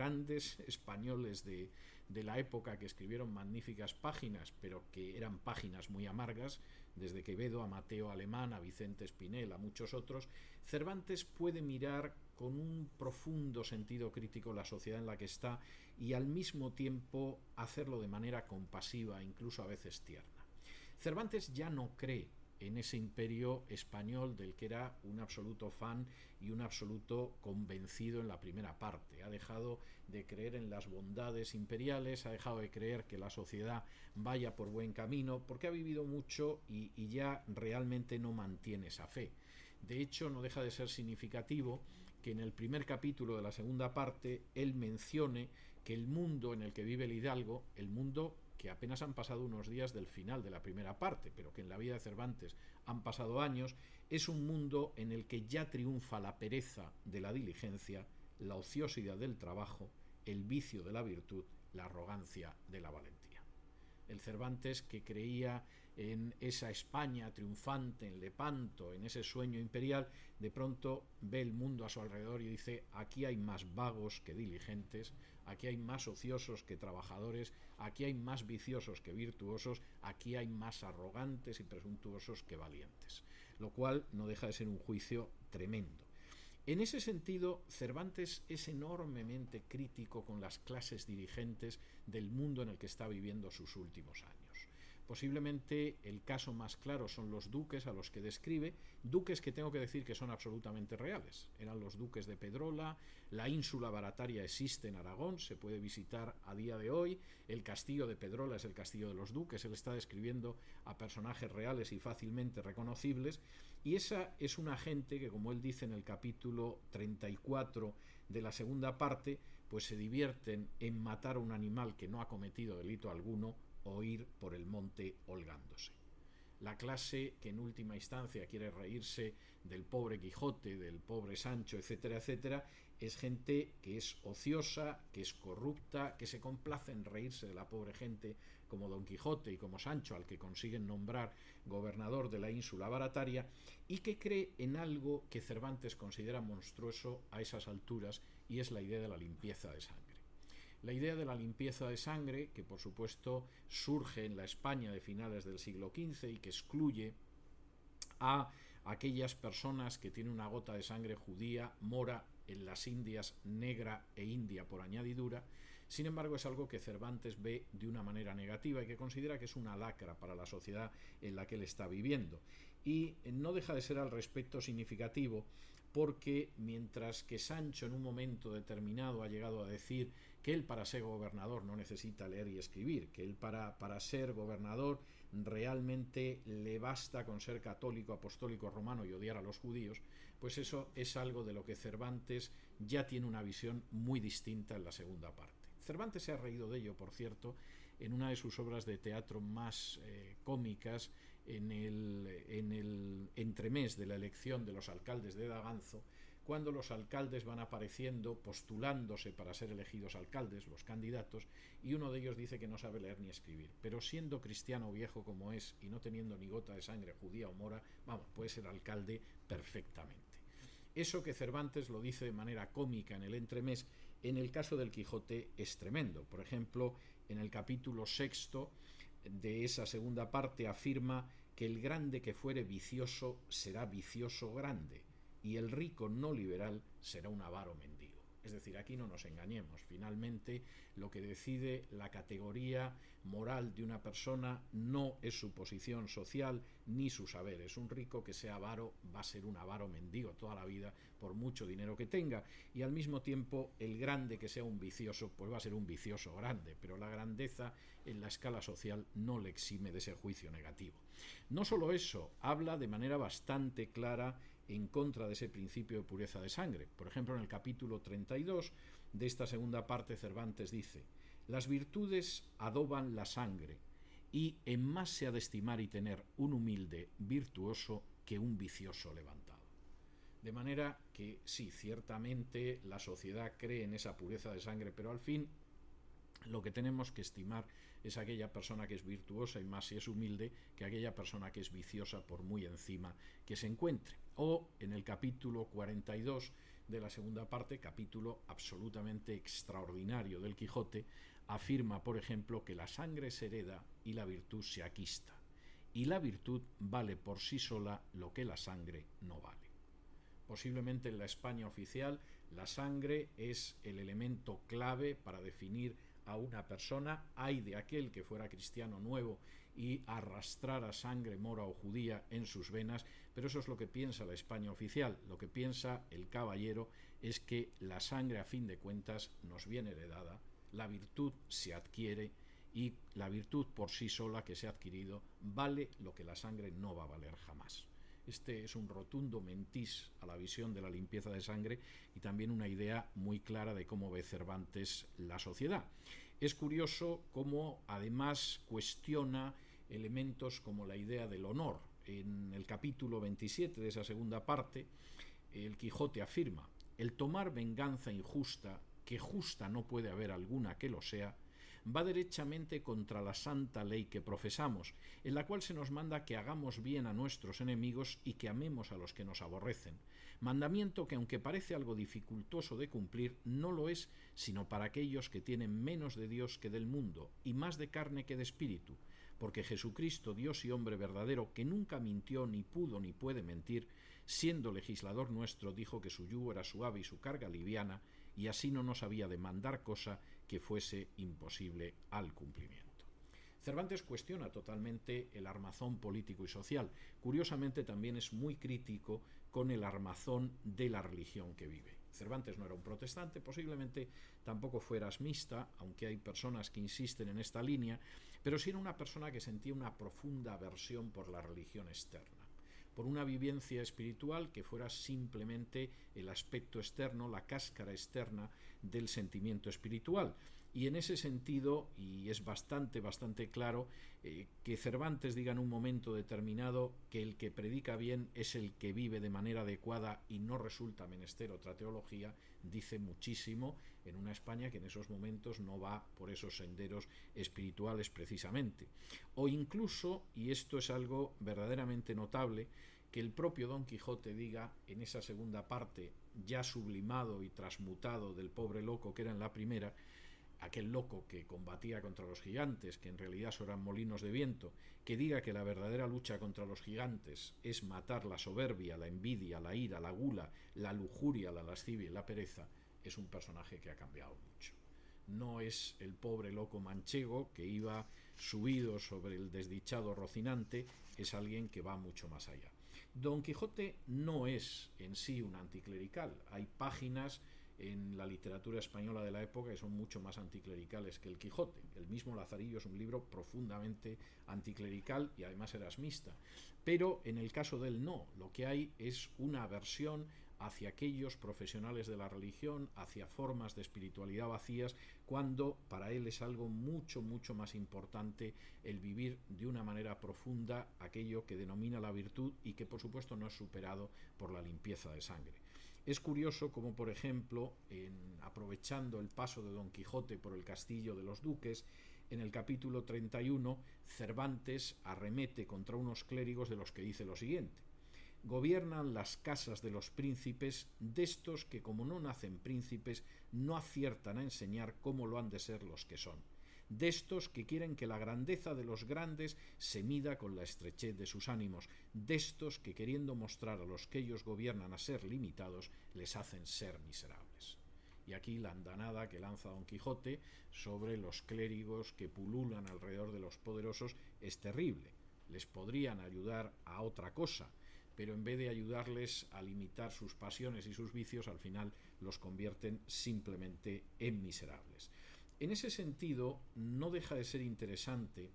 grandes españoles de la época que escribieron magníficas páginas, pero que eran páginas muy amargas, desde Quevedo a Mateo Alemán, a Vicente Espinel, a muchos otros, Cervantes puede mirar con un profundo sentido crítico la sociedad en la que está y al mismo tiempo hacerlo de manera compasiva, incluso a veces tierna. Cervantes ya no cree en ese imperio español del que era un absoluto fan y un absoluto convencido en la primera parte. Ha dejado de creer en las bondades imperiales, ha dejado de creer que la sociedad vaya por buen camino, porque ha vivido mucho y ya realmente no mantiene esa fe. De hecho, no deja de ser significativo que en el primer capítulo de la segunda parte él mencione que el mundo en el que vive el hidalgo, el mundo que apenas han pasado unos días del final de la primera parte, pero que en la vida de Cervantes han pasado años, es un mundo en el que ya triunfa la pereza de la diligencia, la ociosidad del trabajo, el vicio de la virtud, la arrogancia de la valentía. El Cervantes, que creía en esa España triunfante, en Lepanto, en ese sueño imperial, de pronto ve el mundo a su alrededor y dice: aquí hay más vagos que diligentes, aquí hay más ociosos que trabajadores, aquí hay más viciosos que virtuosos, aquí hay más arrogantes y presuntuosos que valientes. Lo cual no deja de ser un juicio tremendo. En ese sentido, Cervantes es enormemente crítico con las clases dirigentes del mundo en el que está viviendo sus últimos años. Posiblemente el caso más claro son los duques a los que describe, duques que tengo que decir que son absolutamente reales. Eran los duques de Pedrola, la ínsula Barataria existe en Aragón, se puede visitar a día de hoy, el castillo de Pedrola es el castillo de los duques, él está describiendo a personajes reales y fácilmente reconocibles, y esa es una gente que, como él dice en el capítulo 34 de la segunda parte, pues se divierten en matar a un animal que no ha cometido delito alguno o ir por el monte holgándose. La clase que en última instancia quiere reírse del pobre Quijote, del pobre Sancho, etcétera, etcétera, es gente que es ociosa, que es corrupta, que se complace en reírse de la pobre gente como Don Quijote y como Sancho, al que consiguen nombrar gobernador de la ínsula Barataria, y que cree en algo que Cervantes considera monstruoso a esas alturas, y es la idea de la limpieza de sangre. La idea de la limpieza de sangre, que por supuesto surge en la España de finales del siglo XV y que excluye a aquellas personas que tienen una gota de sangre judía, mora, en las Indias, negra e india por añadidura. Sin embargo, es algo que Cervantes ve de una manera negativa y que considera que es una lacra para la sociedad en la que él está viviendo. Y no deja de ser al respecto significativo, porque mientras que Sancho en un momento determinado ha llegado a decir que él para ser gobernador no necesita leer y escribir, que él para ser gobernador realmente le basta con ser católico, apostólico, romano y odiar a los judíos, pues eso es algo de lo que Cervantes ya tiene una visión muy distinta en la segunda parte. Cervantes se ha reído de ello, por cierto, en una de sus obras de teatro más cómicas, en el entremés de la elección de los alcaldes de Daganzo, cuando los alcaldes van apareciendo postulándose para ser elegidos alcaldes, los candidatos, y uno de ellos dice que no sabe leer ni escribir, pero siendo cristiano viejo como es y no teniendo ni gota de sangre judía o mora, vamos, puede ser alcalde perfectamente. Eso que Cervantes lo dice de manera cómica en el entremés, en el caso del Quijote es tremendo. Por ejemplo, en el capítulo 6 de esa segunda parte afirma que el grande que fuere vicioso será vicioso grande, y el rico no liberal será un avaro mendigo. Es decir, aquí no nos engañemos. Finalmente, lo que decide la categoría moral de una persona no es su posición social ni su saber. Es un rico que sea avaro, va a ser un avaro mendigo toda la vida, por mucho dinero que tenga. Y al mismo tiempo, el grande que sea un vicioso, pues va a ser un vicioso grande. Pero la grandeza en la escala social no le exime de ese juicio negativo. No solo eso, habla de manera bastante clara en contra de ese principio de pureza de sangre. Por ejemplo, en el capítulo 32 de esta segunda parte, Cervantes dice: las virtudes adoban la sangre, y en más se ha de estimar y tener un humilde virtuoso que un vicioso levantado. De manera que sí, ciertamente la sociedad cree en esa pureza de sangre, pero al fin lo que tenemos que estimar es aquella persona que es virtuosa, y más si es humilde, que aquella persona que es viciosa por muy encima que se encuentre. O en el capítulo 42 de la segunda parte, capítulo absolutamente extraordinario del Quijote, afirma, por ejemplo, que la sangre se hereda y la virtud se aquista, y la virtud vale por sí sola lo que la sangre no vale. Posiblemente en la España oficial la sangre es el elemento clave para definir a una persona. Ay de aquel que fuera cristiano nuevo y arrastrara sangre mora o judía en sus venas, pero eso es lo que piensa la España oficial. Lo que piensa el caballero es que la sangre, a fin de cuentas, nos viene heredada, la virtud se adquiere, y la virtud por sí sola que se ha adquirido vale lo que la sangre no va a valer jamás. Este es un rotundo mentís a la visión de la limpieza de sangre y también una idea muy clara de cómo ve Cervantes la sociedad. Es curioso cómo además cuestiona elementos como la idea del honor. En el capítulo 27 de esa segunda parte, el Quijote afirma: el tomar venganza injusta, que justa no puede haber alguna que lo sea, va derechamente contra la santa ley que profesamos, en la cual se nos manda que hagamos bien a nuestros enemigos y que amemos a los que nos aborrecen. Mandamiento que, aunque parece algo dificultoso de cumplir, no lo es, sino para aquellos que tienen menos de Dios que del mundo, y más de carne que de espíritu, porque Jesucristo, Dios y hombre verdadero, que nunca mintió, ni pudo ni puede mentir, siendo legislador nuestro, dijo que su yugo era suave y su carga liviana, y así no nos había de mandar cosa que fuese imposible al cumplimiento. Cervantes cuestiona totalmente el armazón político y social. Curiosamente también es muy crítico con el armazón de la religión que vive. Cervantes no era un protestante, posiblemente tampoco fue erasmista, aunque hay personas que insisten en esta línea, pero sí era una persona que sentía una profunda aversión por la religión externa, por una vivencia espiritual que fuera simplemente el aspecto externo, la cáscara externa del sentimiento espiritual. Y en ese sentido, y es bastante claro, que Cervantes diga en un momento determinado que el que predica bien es el que vive de manera adecuada y no resulta menester otra teología, dice muchísimo en una España que en esos momentos no va por esos senderos espirituales precisamente. O incluso, y esto es algo verdaderamente notable, que el propio Don Quijote diga en esa segunda parte, ya sublimado y transmutado del pobre loco que era en la primera, aquel loco que combatía contra los gigantes, que en realidad eran molinos de viento, que diga que la verdadera lucha contra los gigantes es matar la soberbia, la envidia, la ira, la gula, la lujuria, la lascivia y la pereza, es un personaje que ha cambiado mucho. No es el pobre loco manchego que iba subido sobre el desdichado Rocinante, es alguien que va mucho más allá. Don Quijote no es en sí un anticlerical. Hay páginas en la literatura española de la época que son mucho más anticlericales que el Quijote. El mismo Lazarillo es un libro profundamente anticlerical y además erasmista. Pero en el caso de él no. Lo que hay es una aversión hacia aquellos profesionales de la religión, hacia formas de espiritualidad vacías, cuando para él es algo mucho más importante el vivir de una manera profunda aquello que denomina la virtud y que por supuesto no es superado por la limpieza de sangre. Es curioso como, por ejemplo, aprovechando el paso de Don Quijote por el castillo de los duques, en el capítulo 31 Cervantes arremete contra unos clérigos de los que dice lo siguiente: gobiernan las casas de los príncipes, destos que como no nacen príncipes no aciertan a enseñar cómo lo han de ser los que son, destos que quieren que la grandeza de los grandes se mida con la estrechez de sus ánimos, destos que queriendo mostrar a los que ellos gobiernan a ser limitados, les hacen ser miserables. Y aquí la andanada que lanza Don Quijote sobre los clérigos que pululan alrededor de los poderosos es terrible. Les podrían ayudar a otra cosa, pero en vez de ayudarles a limitar sus pasiones y sus vicios, al final los convierten simplemente en miserables. En ese sentido, no deja de ser interesante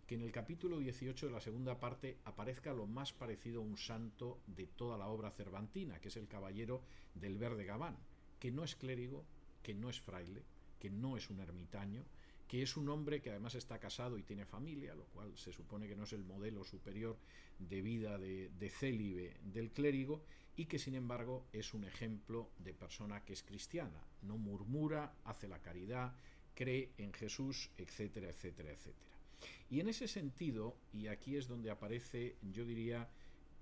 que en el capítulo 18 de la segunda parte aparezca lo más parecido a un santo de toda la obra cervantina, que es el caballero del verde gabán, que no es clérigo, que no es fraile, que no es un ermitaño, que es un hombre que además está casado y tiene familia, lo cual se supone que no es el modelo superior de vida de célibe del clérigo, y que sin embargo es un ejemplo de persona que es cristiana, no murmura, hace la caridad, cree en Jesús, etcétera, etcétera, etcétera. Y en ese sentido, y aquí es donde aparece, yo diría,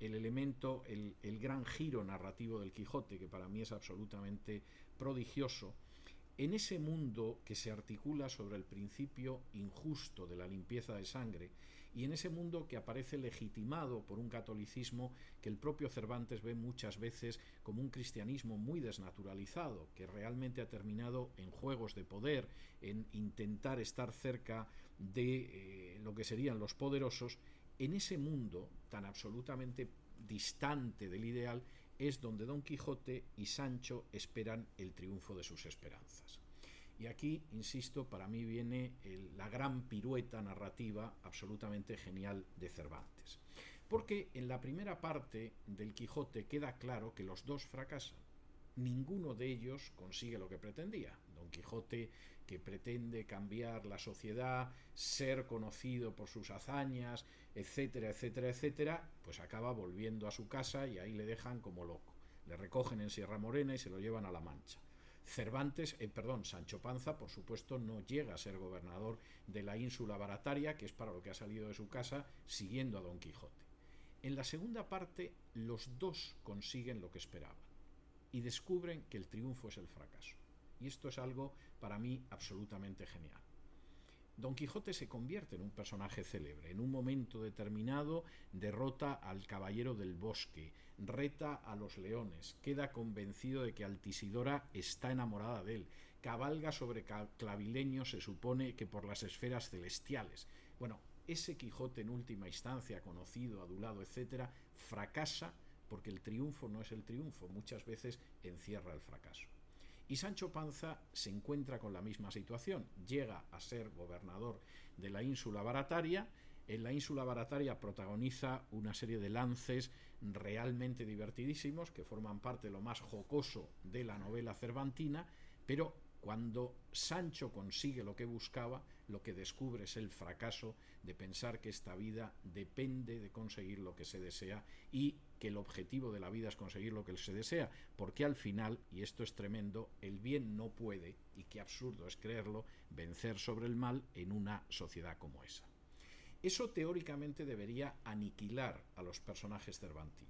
el elemento, el gran giro narrativo del Quijote, que para mí es absolutamente prodigioso, en ese mundo que se articula sobre el principio injusto de la limpieza de sangre, y en ese mundo que aparece legitimado por un catolicismo que el propio Cervantes ve muchas veces como un cristianismo muy desnaturalizado, que realmente ha terminado en juegos de poder, en intentar estar cerca de lo que serían los poderosos. En ese mundo tan absolutamente distante del ideal es donde Don Quijote y Sancho esperan el triunfo de sus esperanzas. Y aquí, insisto, para mí viene la gran pirueta narrativa absolutamente genial de Cervantes. Porque en la primera parte del Quijote queda claro que los dos fracasan. Ninguno de ellos consigue lo que pretendía. Don Quijote, que pretende cambiar la sociedad, ser conocido por sus hazañas, etcétera, etcétera, etcétera, pues acaba volviendo a su casa y ahí le dejan como loco. Le recogen en Sierra Morena y se lo llevan a La Mancha. Sancho Panza, por supuesto, no llega a ser gobernador de la ínsula Barataria, que es para lo que ha salido de su casa, siguiendo a Don Quijote. En la segunda parte, los dos consiguen lo que esperaban y descubren que el triunfo es el fracaso. Y esto es algo, para mí, absolutamente genial. Don Quijote se convierte en un personaje célebre. En un momento determinado derrota al caballero del bosque, reta a los leones, queda convencido de que Altisidora está enamorada de él, cabalga sobre clavileño, se supone que por las esferas celestiales. Bueno, ese Quijote en última instancia, conocido, adulado, etcétera, fracasa porque el triunfo no es el triunfo, muchas veces encierra el fracaso. Y Sancho Panza se encuentra con la misma situación, llega a ser gobernador de la ínsula Barataria. En la ínsula Barataria protagoniza una serie de lances realmente divertidísimos que forman parte de lo más jocoso de la novela cervantina, pero cuando Sancho consigue lo que buscaba, lo que descubre es el fracaso de pensar que esta vida depende de conseguir lo que se desea y que el objetivo de la vida es conseguir lo que se desea, porque al final, y esto es tremendo, el bien no puede, y qué absurdo es creerlo, vencer sobre el mal en una sociedad como esa. Eso teóricamente debería aniquilar a los personajes cervantinos.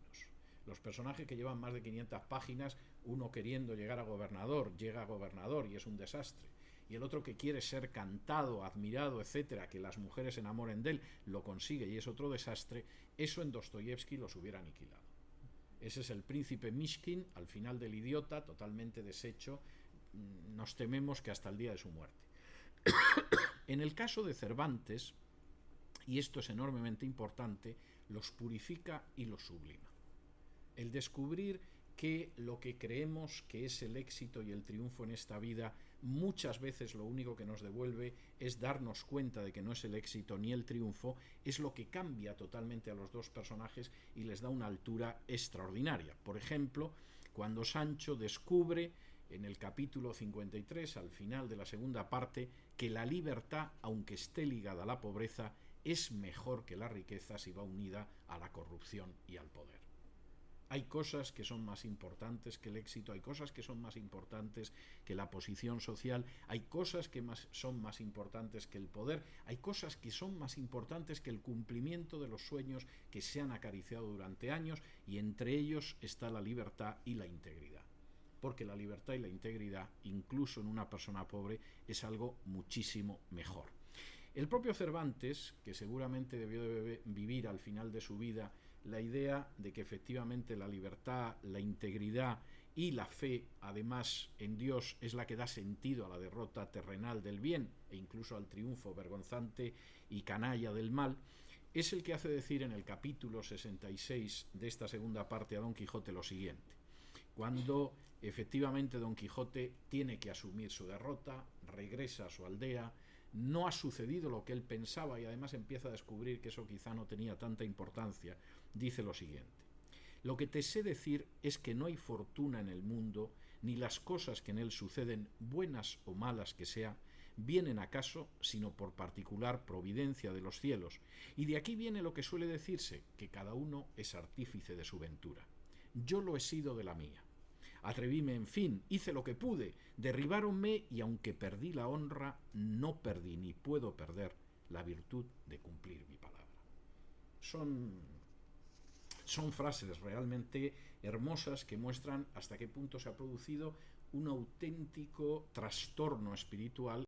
Los personajes que llevan más de 500 páginas, uno queriendo llegar a gobernador, llega a gobernador y es un desastre. Y el otro que quiere ser cantado, admirado, etcétera, que las mujeres se enamoren de él, lo consigue y es otro desastre. Eso en Dostoyevsky los hubiera aniquilado. Ese es el príncipe Mishkin, al final del Idiota, totalmente deshecho. Nos tememos que hasta el día de su muerte. En el caso de Cervantes, y esto es enormemente importante, los purifica y los sublima. El descubrir que lo que creemos que es el éxito y el triunfo en esta vida, muchas veces lo único que nos devuelve es darnos cuenta de que no es el éxito ni el triunfo, es lo que cambia totalmente a los dos personajes y les da una altura extraordinaria. Por ejemplo, cuando Sancho descubre en el capítulo 53, al final de la segunda parte, que la libertad, aunque esté ligada a la pobreza, es mejor que la riqueza si va unida a la corrupción y al poder. Hay cosas que son más importantes que el éxito, hay cosas que son más importantes que la posición social, hay cosas que son más importantes que el poder, hay cosas que son más importantes que el cumplimiento de los sueños que se han acariciado durante años, y entre ellos está la libertad y la integridad. Porque la libertad y la integridad, incluso en una persona pobre, es algo muchísimo mejor. El propio Cervantes, que seguramente debió de vivir al final de su vida la idea de que efectivamente la libertad, la integridad y la fe, además en Dios, es la que da sentido a la derrota terrenal del bien e incluso al triunfo vergonzante y canalla del mal, es el que hace decir en el capítulo 66 de esta segunda parte a Don Quijote lo siguiente: cuando efectivamente Don Quijote tiene que asumir su derrota, regresa a su aldea, no ha sucedido lo que él pensaba y además empieza a descubrir que eso quizá no tenía tanta importancia, dice lo siguiente: lo que te sé decir es que no hay fortuna en el mundo, ni las cosas que en él suceden, buenas o malas que sean, vienen acaso sino por particular providencia de los cielos, y de aquí viene lo que suele decirse, que cada uno es artífice de su ventura. Yo lo he sido de la mía. Atrevíme, en fin, hice lo que pude, derribáronme y aunque perdí la honra, no perdí ni puedo perder la virtud de cumplir mi palabra. Son son frases realmente hermosas que muestran hasta qué punto se ha producido un auténtico trastorno espiritual